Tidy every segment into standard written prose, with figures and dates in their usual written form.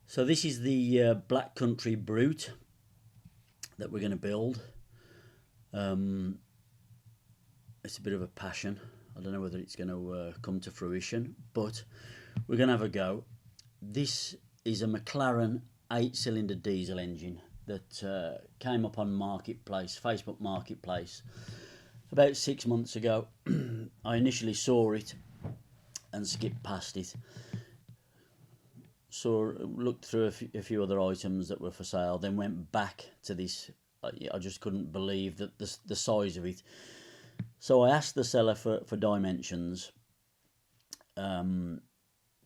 So this is the Black Country Brute that we're going to build. It's a bit of a passion. I don't know whether it's going to come to fruition, but we're going to have a go. This is a McLaren 8-cylinder diesel engine that came up on Marketplace, Facebook Marketplace, about 6 months ago. I initially saw it and skipped past it. Looked through a few other items that were for sale, then went back to this. I just couldn't believe that the size of it. So I asked the seller for dimensions,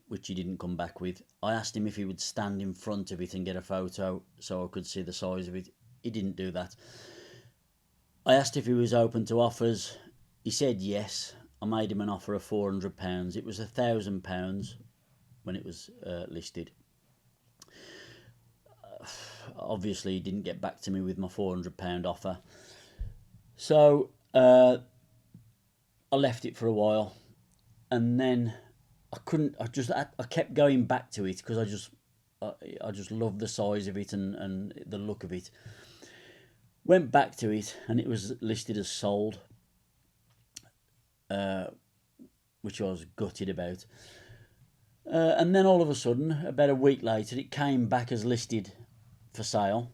which he didn't come back with. I asked him if he would stand in front of it and get a photo so I could see the size of it. He didn't do that. I asked if he was open to offers. He said yes. I made him an offer of £400. It was £1,000 when it was listed. Obviously, he didn't get back to me with my £400 offer. So I left it for a while, and then I kept going back to it because I just loved the size of it and the look of it. Went back to it, and it was listed as sold, which I was gutted about. And then all of a sudden, about a week later, it came back as listed for sale.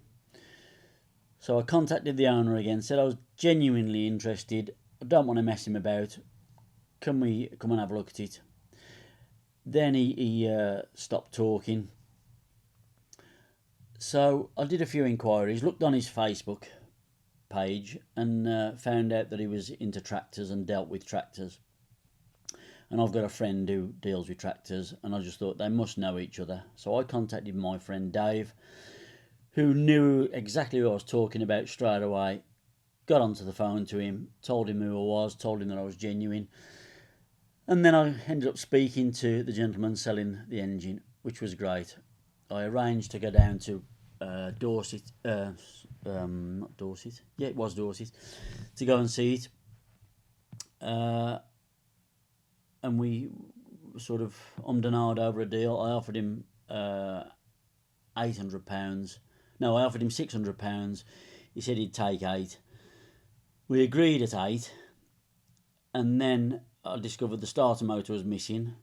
So I contacted the owner again, said I was genuinely interested. I don't want to mess him about. Can we come and have a look at it? Then he stopped talking. So I did a few inquiries, looked on his Facebook page, and found out that he was into tractors and dealt with tractors. And I've got a friend who deals with tractors, and I just thought they must know each other. So I contacted my friend Dave, who knew exactly what I was talking about straight away. Got onto the phone to him, told him who I was, told him that I was genuine. And then I ended up speaking to the gentleman selling the engine, which was great. I arranged to go down to Dorset, not Dorset, yeah, it was Dorset, to go and see it. And we sort of ummed and ahed over a deal. I offered him £800. No, I offered him £600. He said he'd take 8. We agreed at 8, and then I discovered the starter motor was missing.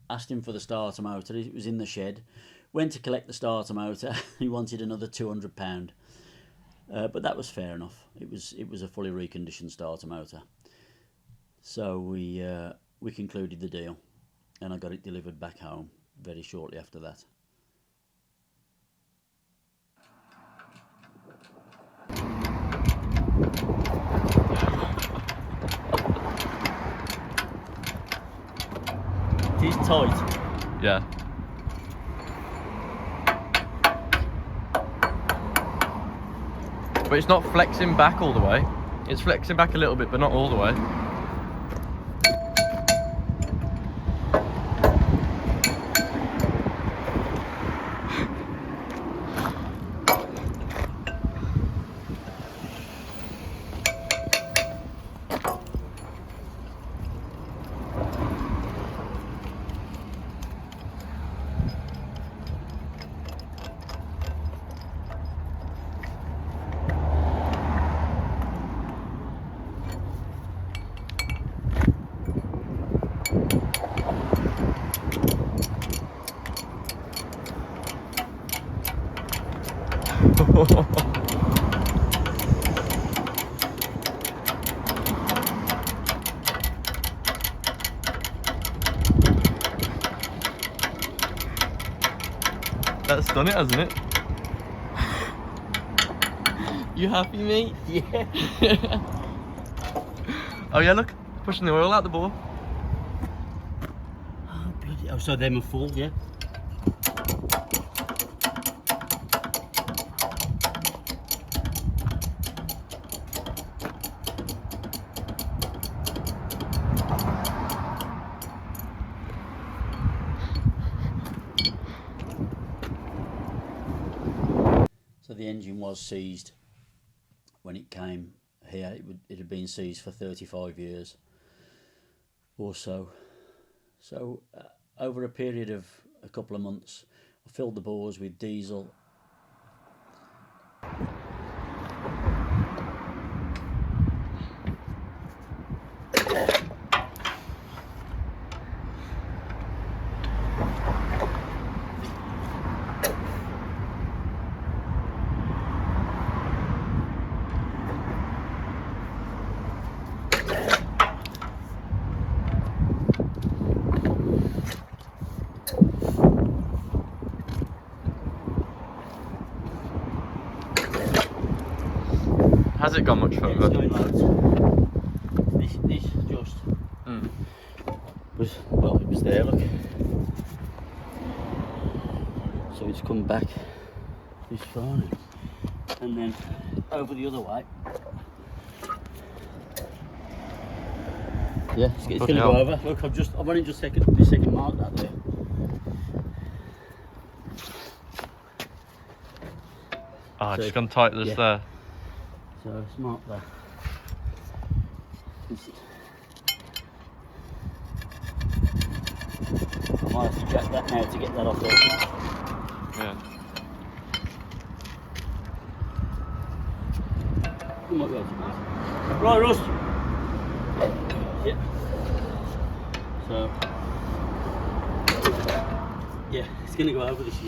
Asked him for the starter motor. It was in the shed. Went to collect the starter motor. He wanted another £200. But that was fair enough. It was a fully reconditioned starter motor. So we concluded the deal, and I got it delivered back home very shortly after that. It is tight. Yeah. But it's not flexing back all the way. It's flexing back a little bit, but not all the way. That's done it, hasn't it? You happy, mate? Yeah. Oh yeah, look, pushing the oil out the bore. Oh, bloody. Oh, so them are full, yeah. So the engine was seized when it came here. It had been seized for 35 years or so. So over a period of a couple of months, I filled the bores with diesel. Has it gone much Yeah, further? it's going loads. This just was, well, it was there, look. So it's come back this far now. And then over the other way. Yeah, it's going to go over. Look, I've only just taken the second mark that there. Oh, it's gone tight just there. So it's marked there. I might have to jack that now to get that off there. Yeah. You might be able to do it. Right, Rust. Yeah. So, yeah, it's going to go over this.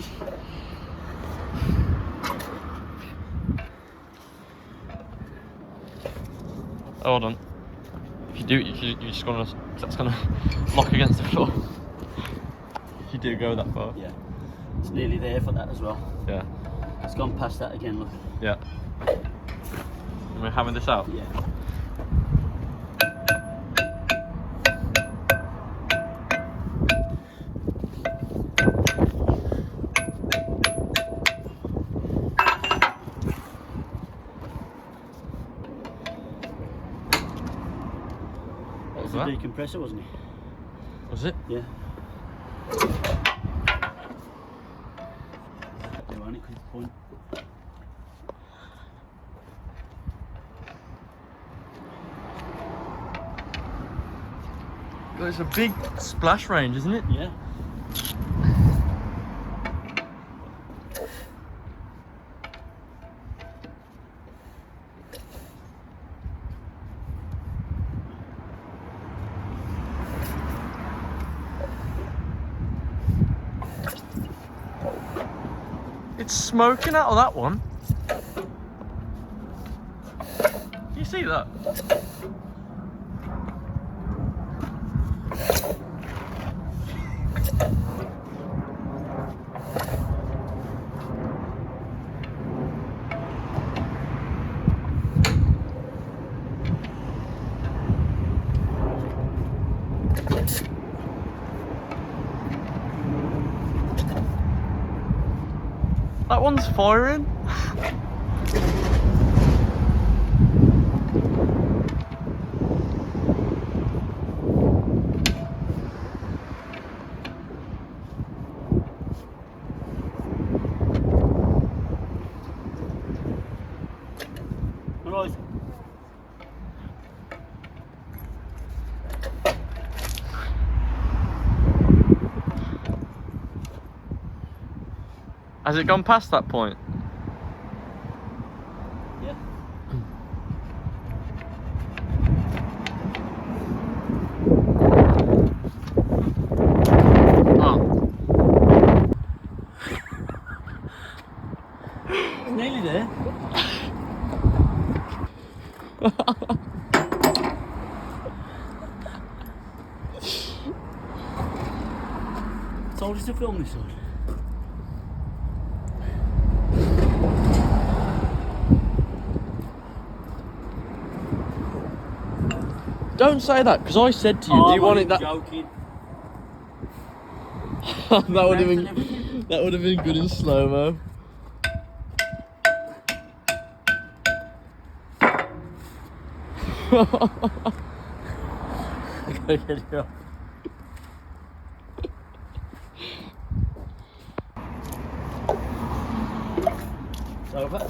Hold on. If you do, you just gonna, that's gonna lock against the floor. If you do go that far. Yeah. It's nearly there for that as well. Yeah. It's gone past that again, look. Yeah. And we're having this out? Yeah. That was a decompressor, wasn't it? Was it? Yeah. They on it, 'cause it's point. God, it's a big splash range, isn't it? Yeah. It's smoking out of that one. Can you see that? That one's firing. Right. Has it gone past that point? Yeah. Oh. It's nearly there. Told us to film this one. Don't say that, because I said to you, do you want it that? Joking. That would have been good in slow mo. I gotta get it off. It's over.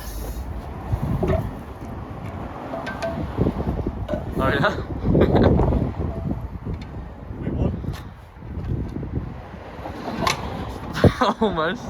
Oh yeah. We won. Almost.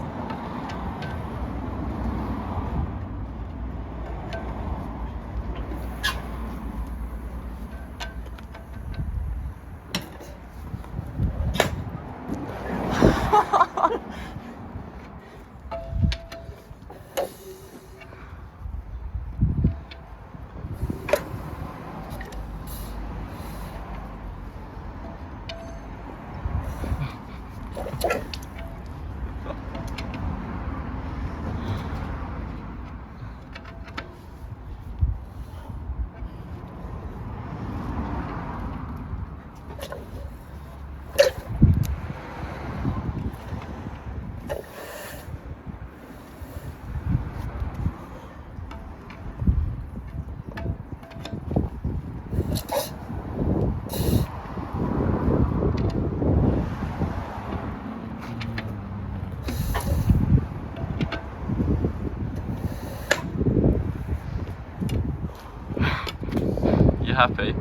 You happy?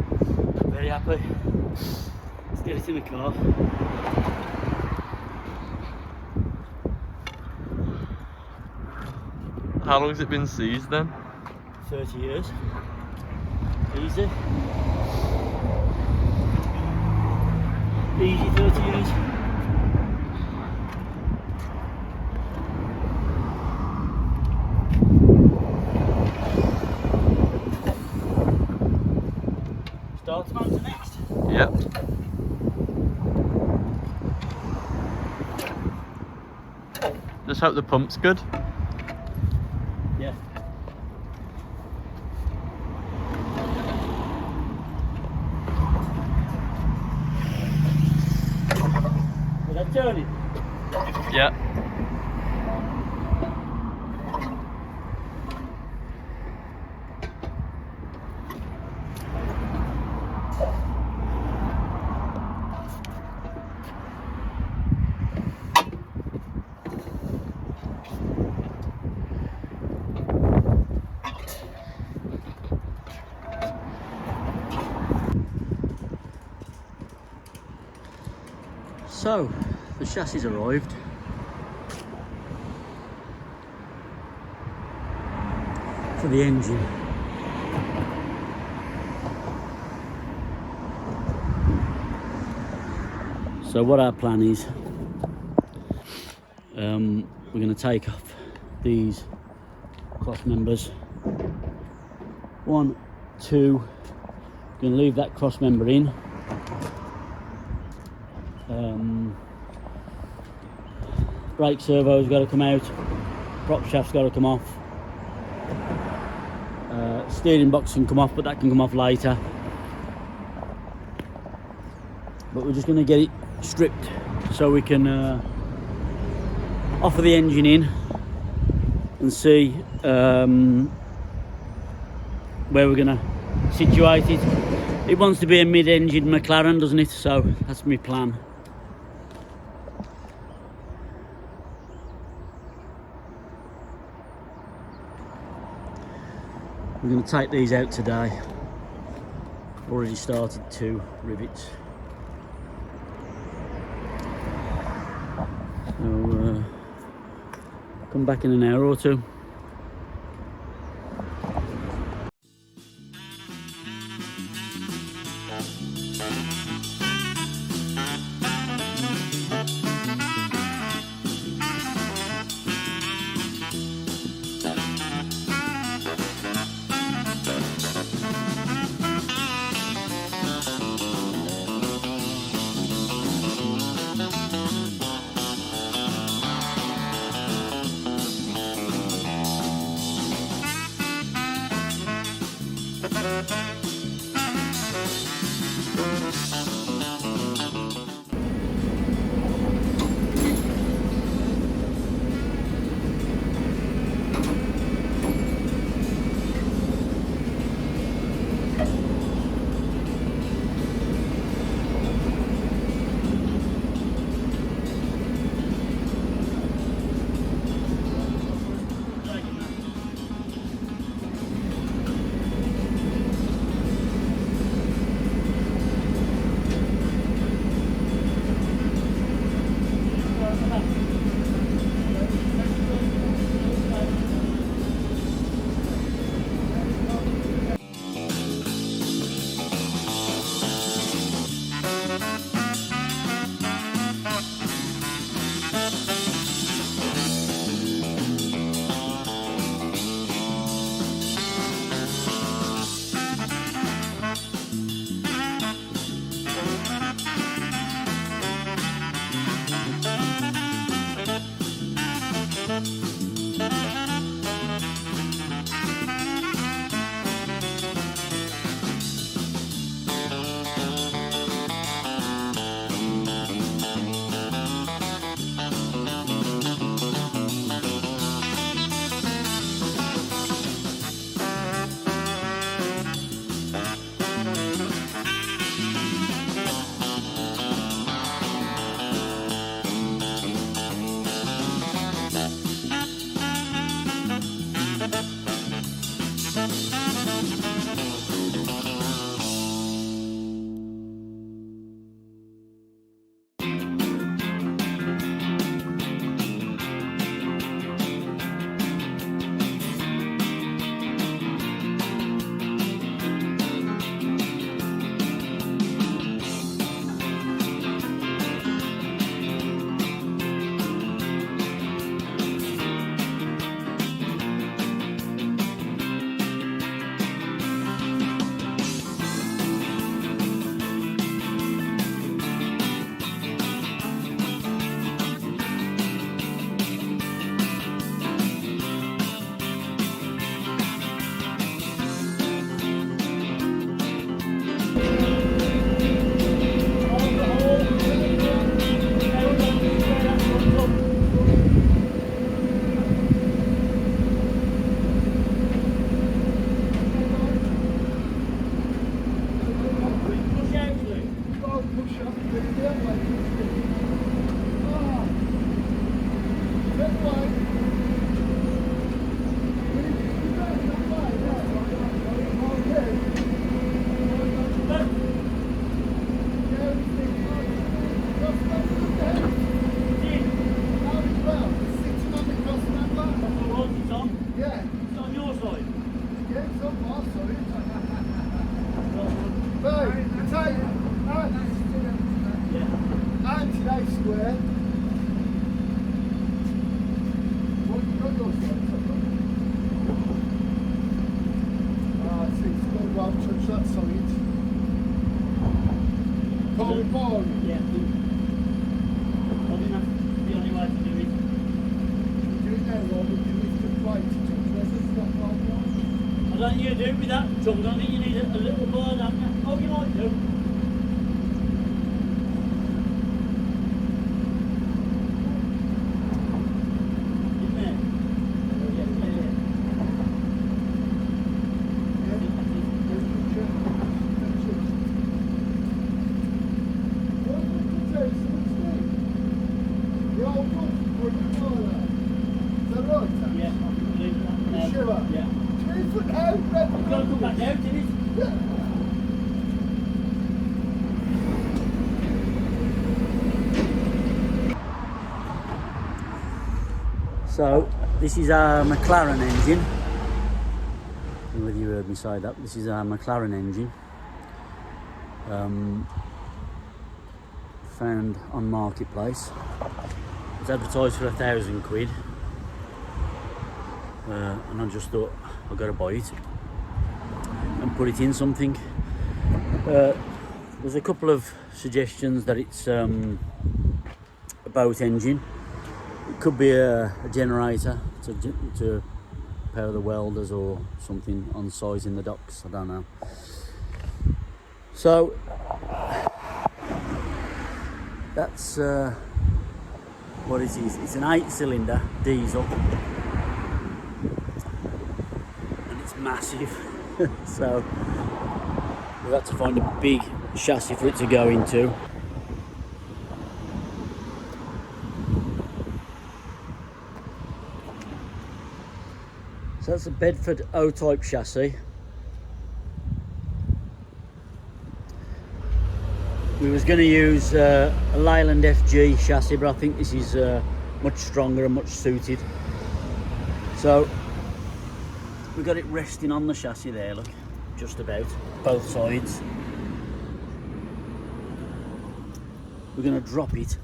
Very happy. Let's get it in the car. How long has it been seized then? 30 years. Easy. Easy 30 years. Start motor next. Yep. Just hope the pump's good. Yeah. Is that turning? Yeah. So, the chassis arrived. For the engine. So what our plan is, we're going to take off these cross members. 1, 2, going to leave that cross member in. Brake servo's got to come out, prop shaft's got to come off, steering box can come off, but that can come off later. But we're just going to get it stripped so we can offer the engine in and see where we're going to situate it. It wants to be a mid-engine McLaren, doesn't it? So that's my plan. We're going to take these out today. Already started 2 rivets. So come back in an hour or 2. on? Yeah. I think that's the only way to do it. Do it now, Rob, and you lift the plate to touch. Let's just stop like that. I don't think you do it with that tongue. I think you need a little bar, don't you? Oh, you might do. In there. Yeah, yeah, yeah. Yeah, I can believe that. Sure. Yeah. You've got Got to come back out, didn't it? So, this is our McLaren engine. I don't know whether you heard me say that. This is our McLaren engine. Found on Marketplace. It's advertised for £1,000. And I just thought I've got to buy it and put it in something. There's a couple of suggestions that it's a boat engine. It could be a generator to power the welders or something on site in the docks, I don't know. So that's what it is. It's an 8-cylinder diesel and it's massive. So we've had to find a big chassis for it to go into. So that's a Bedford O-type chassis. We was going to use a Leyland FG chassis, but I think this is much stronger and much suited. So we got it resting on the chassis there, look, just about, both sides. We're going to drop it,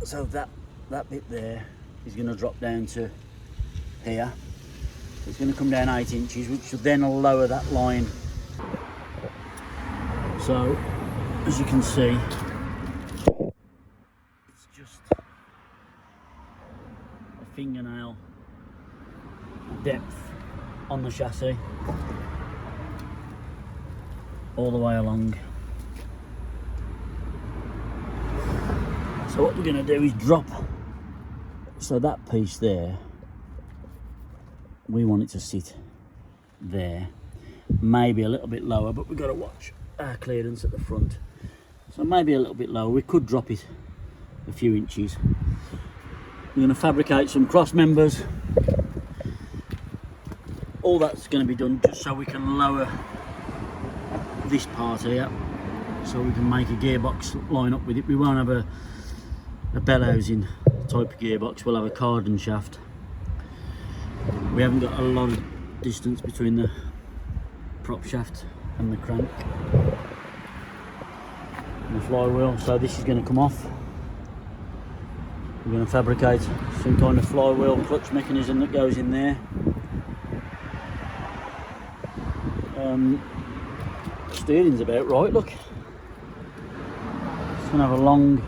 so that bit there is going to drop down to here. It's going to come down 8 inches, which will then lower that line. So, as you can see, it's just a fingernail depth on the chassis, all the way along. So what we're going to do is drop, so that piece there, we want it to sit there, maybe a little bit lower, but we've got to watch our clearance at the front. So maybe a little bit lower. We could drop it a few inches. We're going to fabricate some cross members. All that's going to be done just so we can lower this part here, so we can make a gearbox line up with it. We won't have a bellowsing type of gearbox. We'll have a cardan shaft. We haven't got a lot of distance between the prop shaft and the crank and the flywheel, so this is going to come off. We're going to fabricate some kind of flywheel clutch mechanism that goes in there. Steering's about right, look. It's going to have a long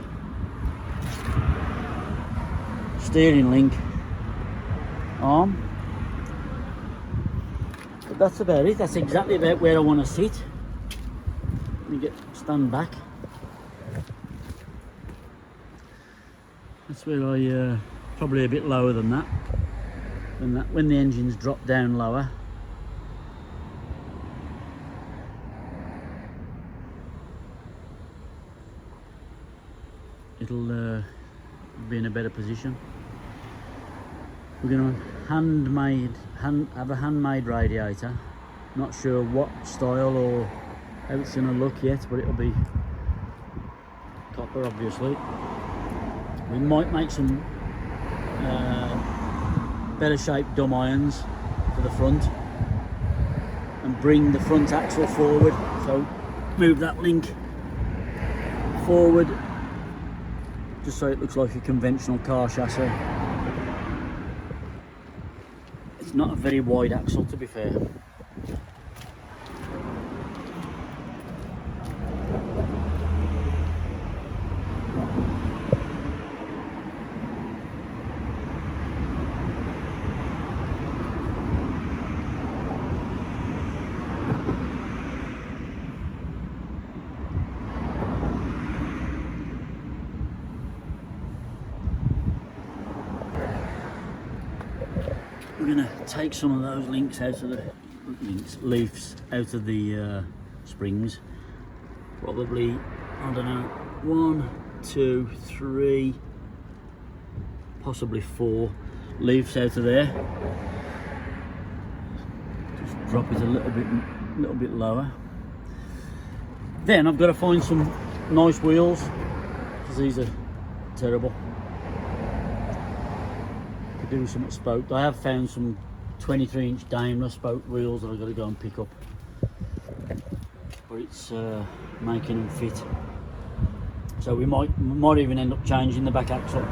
steering link arm. But that's about it. That's exactly about where I want to sit. Let me stand back. That's where I probably a bit lower than that. When the engines drop down lower. It'll be in a better position. We're going to have a handmade radiator. Not sure what style or how it's going to look yet, but it'll be copper, obviously. We might make some better shaped dumb irons for the front and bring the front axle forward. So move that link forward just so it looks like a conventional car chassis. It's not a very wide axle, to be fair. we're gonna take some of those links out of the leaves out of the springs. Probably, I don't know, 1, 2, 3, possibly 4 leaves out of there. Just drop it a little bit lower. Then I've got to find some nice wheels, because these are terrible. Could do some spoked. I have found some 23-inch Daimler spoked wheels that I've got to go and pick up, but it's making them fit. So we might even end up changing the back axle.